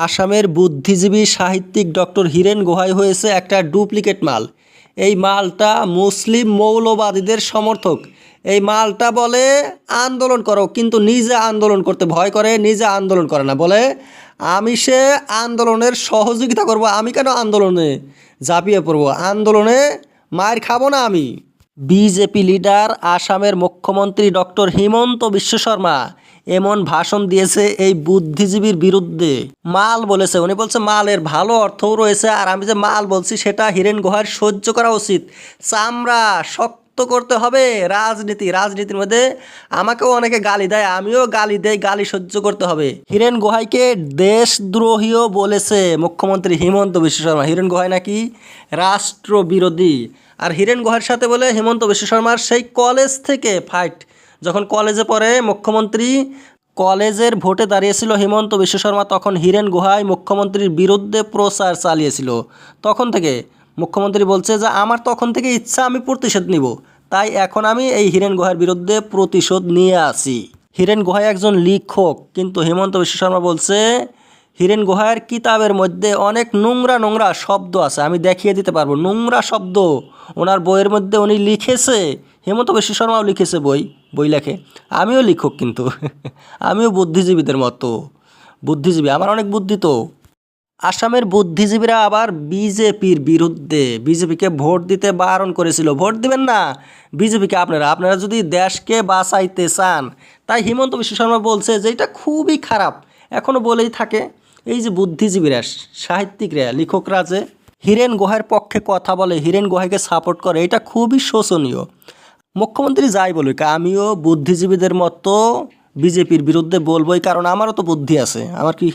আসামের বুদ্ধিজীবী সাহিত্যিক ডক্টর হীরেন গোহাই হয়েছে একটা ডুপ্লিকেট মাল। এই মালটা মুসলিম মৌলবাদীদের সমর্থক। এই মালটা বলে আন্দোলন করো, কিন্তু নিজে আন্দোলন করতে ভয় করে, নিজে আন্দোলন করে না। বলে আমি সে আন্দোলনের সহযোগিতা করব, আমি কেন আন্দোলনে ঝাঁপিয়ে পড়ব, আন্দোলনে মায়ের খাবো না আমি। বিজেপি লিডার আসামের মুখ্যমন্ত্রী ডক্টর হিমন্ত বিশ্ব শর্মা এমন ভাষণ দিয়েছে এই বুদ্ধিজীবীর বিরুদ্ধে। মাল বলেছে, উনি বলছে মালের ভালো অর্থও রয়েছে, আর আমি যে মাল বলছি সেটা হীরেন গোহাইর সহ্য করা উচিত। চামড়া শক্ত করতে হবে। রাজনীতির মধ্যে আমাকেও অনেকে গালি দেয়, আমিও গালি দেই, গালি সহ্য করতে হবে। হীরেন গোহাইকে দেশদ্রোহীও বলেছে মুখ্যমন্ত্রী হিমন্ত বিশ্ব শর্মা। হীরেন গোহাই নাকি রাষ্ট্রবিরোধী। আর হীরেন গোহাইয়ের সাথে বলে হিমন্ত বিশ্ব শর্মার সেই কলেজ থেকে ফাইট। যখন কলেজে পড়ে মুখ্যমন্ত্রী, কলেজের ভোটে দাঁড়িয়েছিল হিমন্ত বিশ্ব শর্মা, তখন হীরেন গোহাই মুখ্যমন্ত্রীর বিরুদ্ধে প্রচার চালিয়েছিল। তখন থেকে মুখ্যমন্ত্রী বলছে যে আমার তখন থেকে ইচ্ছা, আমি প্রতিশোধ নিব, তাই এখন আমি এই হীরেন গোহাইয়ের বিরুদ্ধে প্রতিশোধ নিয়ে আসি। হীরেন গোহাই একজন লেখক, কিন্তু হিমন্ত বিশ্ব শর্মা বলছে হীরেন গোহাইয়ের কিতাবের মধ্যে অনেক নোংরা শব্দ আছে, আমি দেখিয়ে দিতে পারবো নোংরা শব্দ ওনার বইয়ের মধ্যে উনি লিখেছে। হিমন্ত বিশ্ব শর্মাও লিখেছে, বই লেখে। আমিও লিখক, কিন্তু আমিও বুদ্ধিজীবীদের মতো বুদ্ধিজীবী, আমার অনেক বুদ্ধি তো। আসামের বুদ্ধিজীবীরা আবার বিজেপির বিরুদ্ধে, বিজেপিকে ভোট দিতে বারণ করেছিল। ভোট দিবেন না বিজেপিকে আপনারা যদি দেশকে বাঁচাইতে চান। তাই হিমন্ত বিশ্ব শর্মা বলছে যে এটা খুবই খারাপ, এখনও বলেই থাকে। এই যে বুদ্ধিজীবীরা, সাহিত্যিকরা, লেখকরা যে হীরেন গোহাইয়ের পক্ষে কথা বলে, হীরেন গোহাইকে সাপোর্ট করে, এটা খুবই শোচনীয়। মুখ্যমন্ত্রী যাই বলুক, আমিও বুদ্ধিজীবীদের মতো বিজেপির বিরুদ্ধে বলবোই, কারণ আমারও তো বুদ্ধি আছে। আমার কি